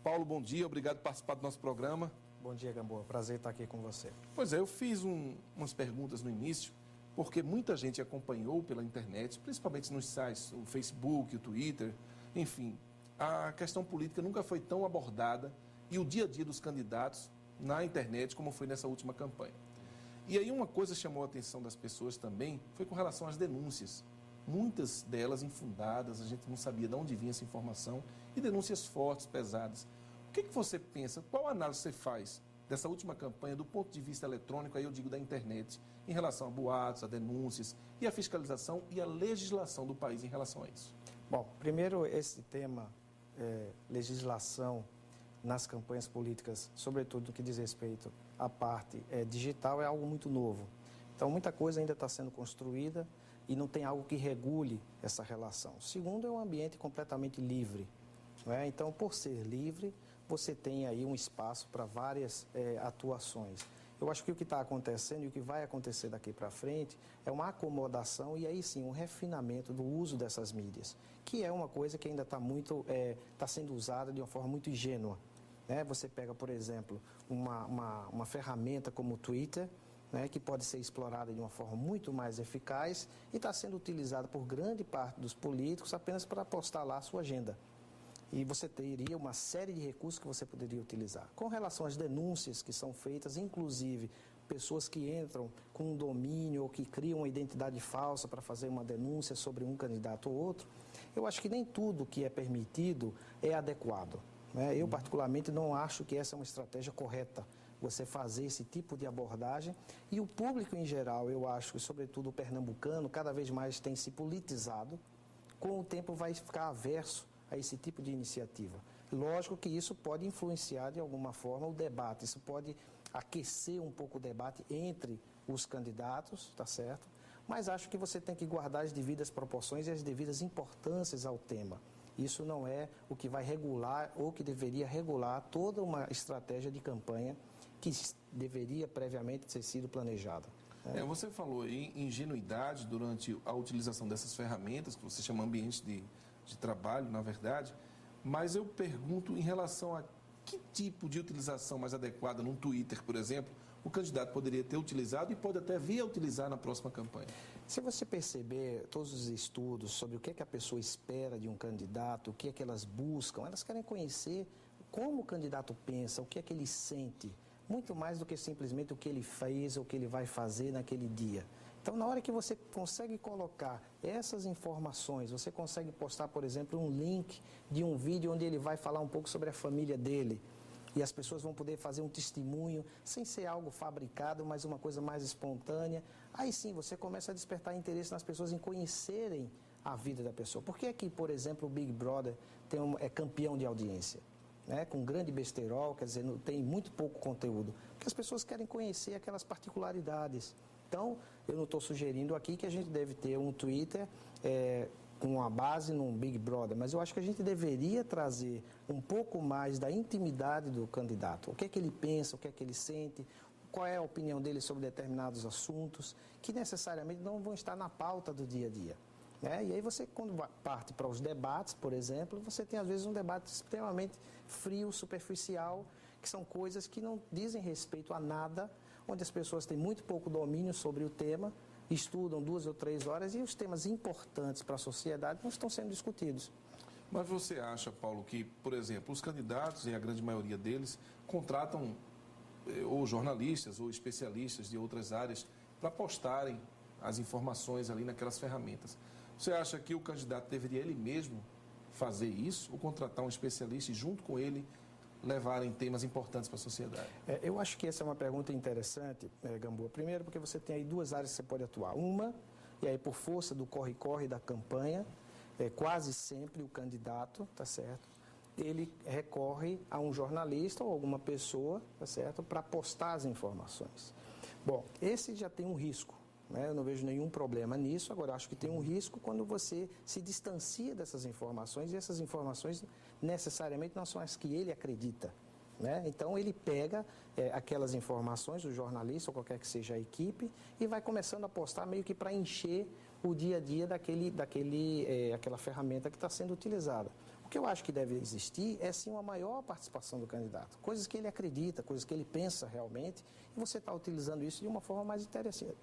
Paulo, bom dia, obrigado por participar do nosso programa. Bom dia, Gamboa, prazer estar aqui com você. Pois é, eu fiz umas perguntas no início, porque muita gente acompanhou pela internet, principalmente nos sites, o Facebook, o Twitter, enfim, a questão política nunca foi tão abordada e o dia a dia dos candidatos na internet como foi nessa última campanha. E aí uma coisa chamou a atenção das pessoas também foi com relação às denúncias. Muitas delas infundadas, a gente não sabia de onde vinha essa informação, e denúncias fortes, pesadas. O que você pensa, qual análise você faz dessa última campanha do ponto de vista eletrônico, aí eu digo da internet, em relação a boatos, a denúncias e a fiscalização e a legislação do país em relação a isso? Bom, primeiro esse tema, legislação nas campanhas políticas, sobretudo no que diz respeito à parte digital, é algo muito novo. Então, muita coisa ainda está sendo construída e não tem algo que regule essa relação. Segundo, é um ambiente completamente livre. Não é? Então, por ser livre, você tem aí um espaço para várias atuações. Eu acho que o que está acontecendo e o que vai acontecer daqui para frente é uma acomodação e aí sim um refinamento do uso dessas mídias, que é uma coisa que ainda está sendo usada de uma forma muito ingênua. Né? Você pega, por exemplo, uma ferramenta como o Twitter, né, que pode ser explorada de uma forma muito mais eficaz e está sendo utilizada por grande parte dos políticos apenas para postar lá a sua agenda. E você teria uma série de recursos que você poderia utilizar. Com relação às denúncias que são feitas, inclusive pessoas que entram com um domínio ou que criam uma identidade falsa para fazer uma denúncia sobre um candidato ou outro, eu acho que nem tudo que é permitido é adequado. Né? Eu, particularmente, não acho que essa é uma estratégia correta, você fazer esse tipo de abordagem. E o público em geral, eu acho que, sobretudo o pernambucano, cada vez mais tem se politizado, com o tempo vai ficar averso a esse tipo de iniciativa. Lógico que isso pode influenciar de alguma forma o debate, isso pode aquecer um pouco o debate entre os candidatos, tá certo? Mas acho que você tem que guardar as devidas proporções e as devidas importâncias ao tema. Isso não é o que vai regular ou que deveria regular toda uma estratégia de campanha que deveria previamente ter sido planejada. Você falou em ingenuidade durante a utilização dessas ferramentas, que você chama ambiente de trabalho, na verdade, mas eu pergunto em relação a que tipo de utilização mais adequada num Twitter, por exemplo, o candidato poderia ter utilizado e pode até vir a utilizar na próxima campanha. Se você perceber todos os estudos sobre o que a pessoa espera de um candidato, o que é que elas buscam, elas querem conhecer como o candidato pensa, o que é que ele sente, muito mais do que simplesmente o que ele fez ou o que ele vai fazer naquele dia. Então, na hora que você consegue colocar essas informações, você consegue postar, por exemplo, um link de um vídeo onde ele vai falar um pouco sobre a família dele, e as pessoas vão poder fazer um testemunho, sem ser algo fabricado, mas uma coisa mais espontânea. Aí sim, você começa a despertar interesse nas pessoas em conhecerem a vida da pessoa. Por que é que, por exemplo, o Big Brother é campeão de audiência? Né, com grande besterol, quer dizer, tem muito pouco conteúdo, porque as pessoas querem conhecer aquelas particularidades. Então, eu não estou sugerindo aqui que a gente deve ter um Twitter com a base num Big Brother, mas eu acho que a gente deveria trazer um pouco mais da intimidade do candidato. O que é que ele pensa, o que é que ele sente, qual é a opinião dele sobre determinados assuntos, que necessariamente não vão estar na pauta do dia a dia. E aí você, quando parte para os debates, por exemplo, você tem às vezes um debate extremamente frio, superficial, que são coisas que não dizem respeito a nada, onde as pessoas têm muito pouco domínio sobre o tema, estudam 2 ou 3 horas e os temas importantes para a sociedade não estão sendo discutidos. Mas você acha, Paulo, que, por exemplo, os candidatos, e a grande maioria deles, contratam ou jornalistas ou especialistas de outras áreas para postarem as informações ali naquelas ferramentas? Você acha que o candidato deveria ele mesmo fazer isso ou contratar um especialista e junto com ele levarem temas importantes para a sociedade? Eu acho que essa é uma pergunta interessante, Gamboa. Primeiro porque você tem aí 2 áreas que você pode atuar. Uma, e aí por força do corre-corre da campanha, quase sempre o candidato, tá certo? Ele recorre a um jornalista ou alguma pessoa, tá certo? Para postar as informações. Bom, esse já tem um risco. Eu não vejo nenhum problema nisso, agora acho que tem um risco quando você se distancia dessas informações e essas informações necessariamente não são as que ele acredita. Então ele pega aquelas informações, o jornalista ou qualquer que seja a equipe, e vai começando a postar meio que para encher o dia a dia daquela ferramenta que está sendo utilizada. O que eu acho que deve existir é sim uma maior participação do candidato, coisas que ele acredita, coisas que ele pensa realmente, e você está utilizando isso de uma forma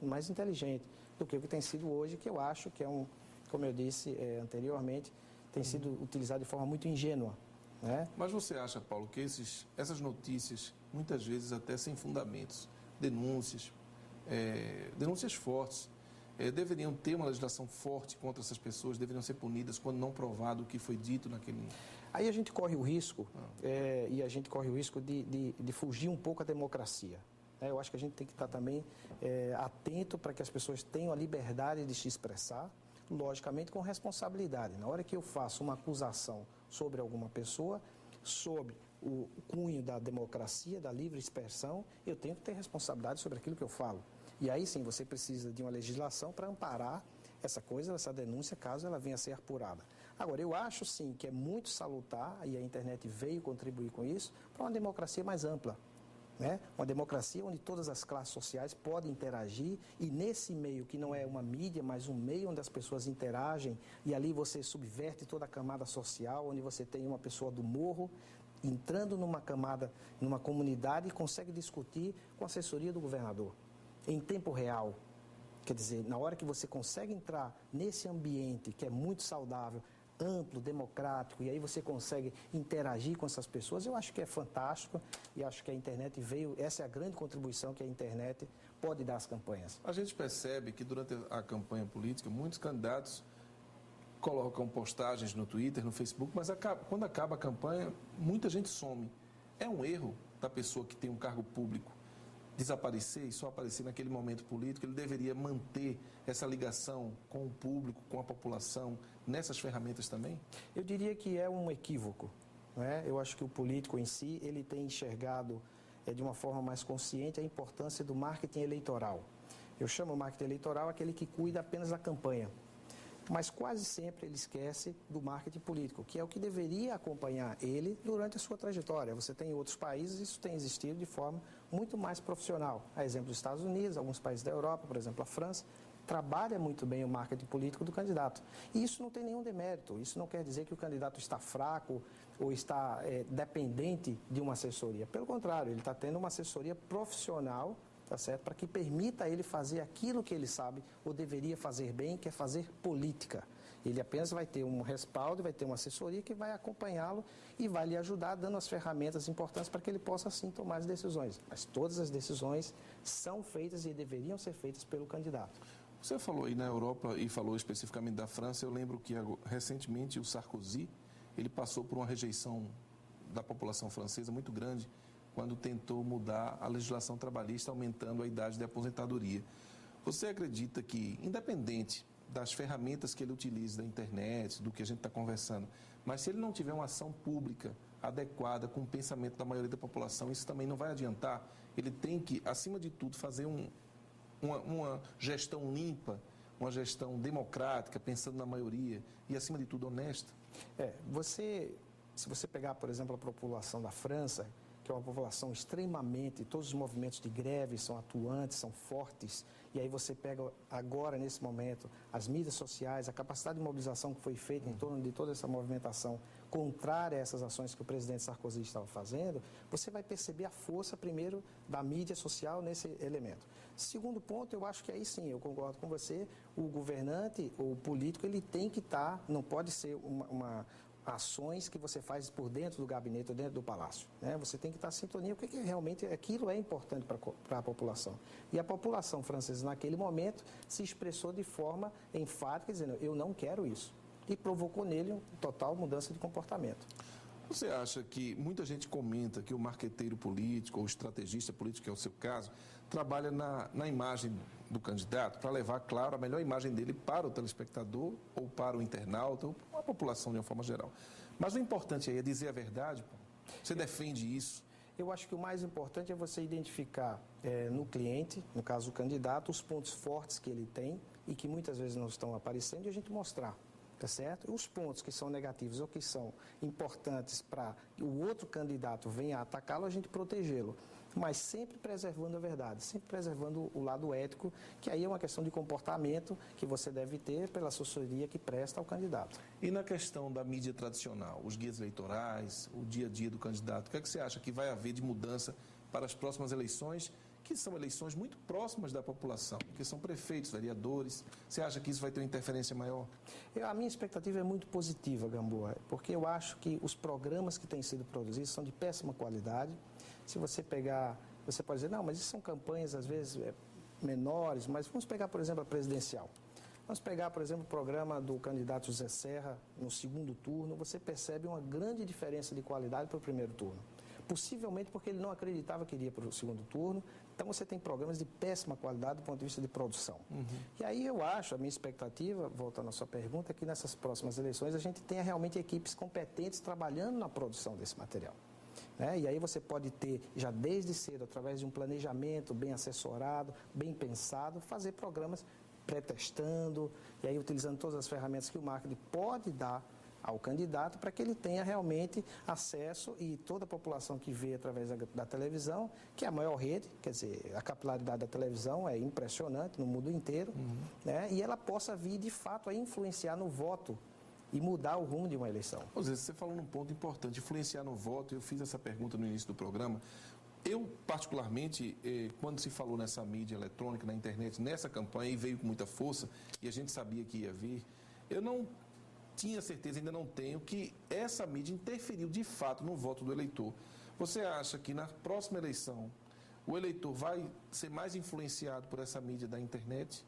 mais inteligente do que o que tem sido hoje, que eu acho que é como eu disse anteriormente, tem sido utilizado de forma muito ingênua. Né? Mas você acha, Paulo, que essas notícias, muitas vezes até sem fundamentos, denúncias fortes, deveriam ter uma legislação forte contra essas pessoas, deveriam ser punidas quando não provado o que foi dito naquele... Aí a gente corre o risco, e a gente corre o risco de fugir um pouco à democracia. Eu acho que a gente tem que estar também atento para que as pessoas tenham a liberdade de se expressar, logicamente com responsabilidade. Na hora que eu faço uma acusação sobre alguma pessoa, sob o cunho da democracia, da livre expressão, eu tenho que ter responsabilidade sobre aquilo que eu falo. E aí sim, você precisa de uma legislação para amparar essa coisa, essa denúncia, caso ela venha a ser apurada. Agora, eu acho sim que é muito salutar, e a internet veio contribuir com isso, para uma democracia mais ampla. Né? Uma democracia onde todas as classes sociais podem interagir, e nesse meio que não é uma mídia, mas um meio onde as pessoas interagem, e ali você subverte toda a camada social, onde você tem uma pessoa do morro entrando numa camada, numa comunidade, e consegue discutir com a assessoria do governador em tempo real. Quer dizer, na hora que você consegue entrar nesse ambiente que é muito saudável, amplo, democrático, e aí você consegue interagir com essas pessoas, eu acho que é fantástico, e acho que a internet veio, essa é a grande contribuição que a internet pode dar às campanhas. A gente percebe que durante a campanha política, muitos candidatos colocam postagens no Twitter, no Facebook, mas quando acaba a campanha, muita gente some. É um erro da pessoa que tem um cargo público desaparecer e só aparecer naquele momento político. Ele deveria manter essa ligação com o público, com a população, nessas ferramentas também? Eu diria que é um equívoco. Não é? Eu acho que o político em si, ele tem enxergado de uma forma mais consciente a importância do marketing eleitoral. Eu chamo o marketing eleitoral aquele que cuida apenas da campanha. Mas quase sempre ele esquece do marketing político, que é o que deveria acompanhar ele durante a sua trajetória. Você tem em outros países, isso tem existido de forma muito mais profissional. A exemplo dos Estados Unidos, alguns países da Europa, por exemplo, a França, trabalha muito bem o marketing político do candidato. E isso não tem nenhum demérito, isso não quer dizer que o candidato está fraco ou está dependente de uma assessoria. Pelo contrário, ele está tendo uma assessoria profissional, tá certo? Para que permita a ele fazer aquilo que ele sabe ou deveria fazer bem, que é fazer política. Ele apenas vai ter um respaldo, vai ter uma assessoria que vai acompanhá-lo e vai lhe ajudar, dando as ferramentas importantes para que ele possa, sim, tomar as decisões. Mas todas as decisões são feitas e deveriam ser feitas pelo candidato. Você falou aí na Europa e falou especificamente da França. Eu lembro que recentemente o Sarkozy, ele passou por uma rejeição da população francesa muito grande, quando tentou mudar a legislação trabalhista, aumentando a idade de aposentadoria. Você acredita que, independente das ferramentas que ele utiliza da internet, do que a gente está conversando, mas se ele não tiver uma ação pública adequada com o pensamento da maioria da população, isso também não vai adiantar? Ele tem que, acima de tudo, fazer uma gestão limpa, uma gestão democrática, pensando na maioria e, acima de tudo, honesta? Se você pegar, por exemplo, a população da França, que é uma população extremamente, todos os movimentos de greve são atuantes, são fortes, e aí você pega agora, nesse momento, as mídias sociais, a capacidade de mobilização que foi feita em torno de toda essa movimentação contrária a essas ações que o presidente Sarkozy estava fazendo, você vai perceber a força, primeiro, da mídia social nesse elemento. Segundo ponto, eu acho que aí sim, eu concordo com você, o governante, o político, ele tem que estar, não pode ser ações que você faz por dentro do gabinete ou dentro do palácio. Né? Você tem que estar em sintonia, o que realmente aquilo é importante para a população. E a população francesa, naquele momento, se expressou de forma enfática, dizendo, eu não quero isso. E provocou nele uma total mudança de comportamento. Você acha que muita gente comenta que o marqueteiro político ou estrategista político, que é o seu caso, trabalha na imagem do candidato para levar, claro, a melhor imagem dele para o telespectador ou para o internauta ou para a população de uma forma geral. Mas o importante aí é dizer a verdade, pô. Você defende isso? Eu acho que o mais importante é você identificar no cliente, no caso o candidato, os pontos fortes que ele tem e que muitas vezes não estão aparecendo e a gente mostrar. Tá certo? Os pontos que são negativos ou que são importantes para que o outro candidato venha atacá-lo, a gente protegê-lo. mas sempre preservando a verdade, sempre preservando o lado ético, que aí é uma questão de comportamento que você deve ter pela assessoria que presta ao candidato. E na questão da mídia tradicional, os guias eleitorais, o dia a dia do candidato, o que é que você acha que vai haver de mudança para as próximas eleições, que são eleições muito próximas da população, que são prefeitos, vereadores? Você acha que isso vai ter uma interferência maior? A minha expectativa é muito positiva, Gamboa, porque eu acho que os programas que têm sido produzidos são de péssima qualidade. Se você pegar, você pode dizer, não, mas isso são campanhas, às vezes, menores, mas vamos pegar, por exemplo, a presidencial. Vamos pegar, por exemplo, o programa do candidato José Serra no segundo turno, você percebe uma grande diferença de qualidade para o primeiro turno. Possivelmente porque ele não acreditava que iria para o segundo turno. Então, você tem programas de péssima qualidade do ponto de vista de produção. E aí eu acho, a minha expectativa, voltando à sua pergunta, é que nessas próximas eleições a gente tenha realmente equipes competentes trabalhando na produção desse material. E aí você pode ter, já desde cedo, através de um planejamento bem assessorado, bem pensado, fazer programas pré-testando, e aí utilizando todas as ferramentas que o marketing pode dar ao candidato para que ele tenha realmente acesso, e toda a população que vê através da televisão, que é a maior rede, quer dizer, a capilaridade da televisão é impressionante no mundo inteiro, e ela possa vir de fato a influenciar no voto e mudar o rumo de uma eleição. Você falou num ponto importante, influenciar no voto. Eu fiz essa pergunta no início do programa. Eu, particularmente, quando se falou nessa mídia eletrônica, na internet, nessa campanha, e veio com muita força, e a gente sabia que ia vir, eu não tinha certeza, ainda não tenho, que essa mídia interferiu de fato no voto do eleitor. Você acha que na próxima eleição o eleitor vai ser mais influenciado por essa mídia da internet,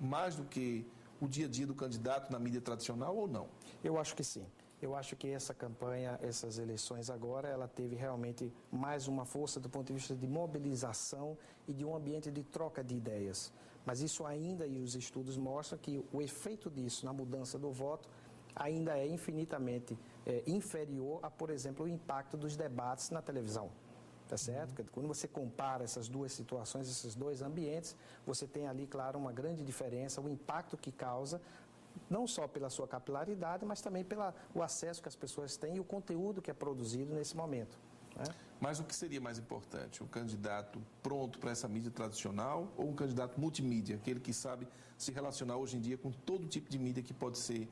mais do que o dia a dia do candidato na mídia tradicional, ou não? Eu acho que sim. Eu acho que essa campanha, essas eleições agora, ela teve realmente mais uma força do ponto de vista de mobilização e de um ambiente de troca de ideias. Mas isso ainda, e os estudos mostram que o efeito disso na mudança do voto ainda é infinitamente inferior a, por exemplo, o impacto dos debates na televisão. Tá certo? Quando você compara essas duas situações, esses dois ambientes, você tem ali, claro, uma grande diferença, o impacto que causa, não só pela sua capilaridade, mas também pelo acesso que as pessoas têm e o conteúdo que é produzido nesse momento. Mas o que seria mais importante? Um candidato pronto para essa mídia tradicional ou um candidato multimídia, aquele que sabe se relacionar hoje em dia com todo tipo de mídia que pode ser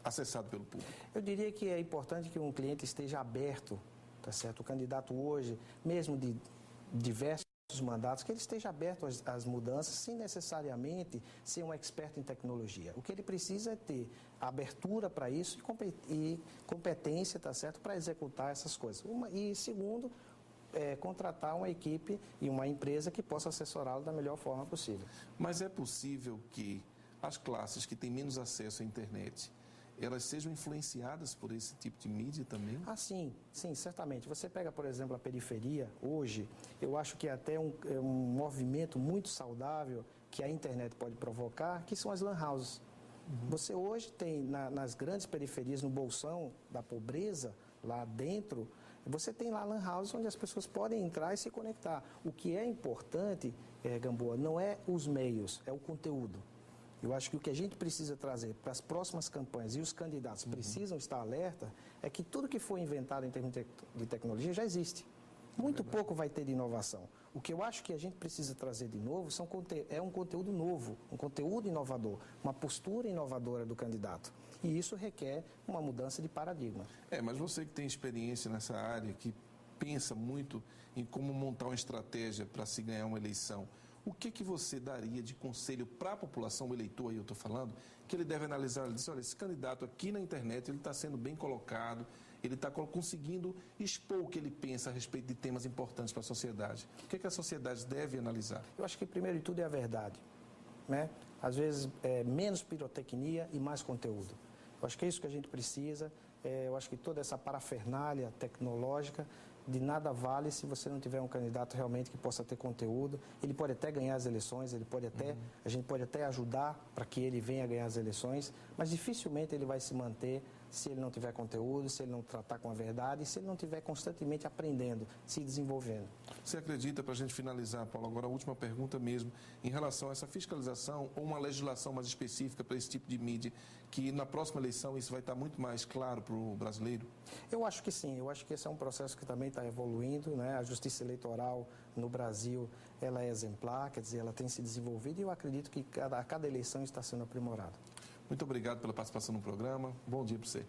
acessado pelo público? Eu diria que é importante que um cliente esteja aberto, tá certo? O candidato hoje, mesmo de diversos mandatos, que ele esteja aberto às mudanças, sem necessariamente ser um expert em tecnologia. O que ele precisa é ter abertura para isso e competência, tá certo, para executar essas coisas. E segundo, contratar uma equipe e uma empresa que possa assessorá-lo da melhor forma possível. Mas é possível que as classes que têm menos acesso à internet, elas sejam influenciadas por esse tipo de mídia também? Sim, certamente. Você pega, por exemplo, a periferia, hoje, eu acho que até um movimento muito saudável que a internet pode provocar, que são as lan houses. Você hoje tem, nas grandes periferias, no bolsão da pobreza, lá dentro, você tem lá lan houses onde as pessoas podem entrar e se conectar. O que é importante, Gamboa, não é os meios, é o conteúdo. Eu acho que o que a gente precisa trazer para as próximas campanhas, e os candidatos precisam estar alerta, é que tudo que for inventado em termos de tecnologia já existe. Muito pouco vai ter de inovação. O que eu acho que a gente precisa trazer de novo é um conteúdo novo, um conteúdo inovador, uma postura inovadora do candidato. E isso requer uma mudança de paradigma. Mas você que tem experiência nessa área, que pensa muito em como montar uma estratégia para se ganhar uma eleição, o que você daria de conselho para a população, o eleitor aí eu estou falando, que ele deve analisar? Ele diz, olha, esse candidato aqui na internet, ele está sendo bem colocado, ele está conseguindo expor o que ele pensa a respeito de temas importantes para a sociedade. O que a sociedade deve analisar? Eu acho que, primeiro de tudo, é a verdade. Às vezes, menos pirotecnia e mais conteúdo. Eu acho que é isso que a gente precisa. Eu acho que toda essa parafernália tecnológica de nada vale se você não tiver um candidato realmente que possa ter conteúdo. Ele pode até ganhar as eleições, a gente pode até ajudar para que ele venha ganhar as eleições, mas dificilmente ele vai se manter se ele não tiver conteúdo, se ele não tratar com a verdade, se ele não estiver constantemente aprendendo, se desenvolvendo. Você acredita, para a gente finalizar, Paulo, agora a última pergunta mesmo, em relação a essa fiscalização ou uma legislação mais específica para esse tipo de mídia, que na próxima eleição isso vai estar muito mais claro para o brasileiro? Eu acho que sim, eu acho que esse é um processo que também está evoluindo, né? A justiça eleitoral no Brasil, ela é exemplar, quer dizer, ela tem se desenvolvido e eu acredito que a cada eleição está sendo aprimorada. Muito obrigado pela participação no programa. Bom dia para você.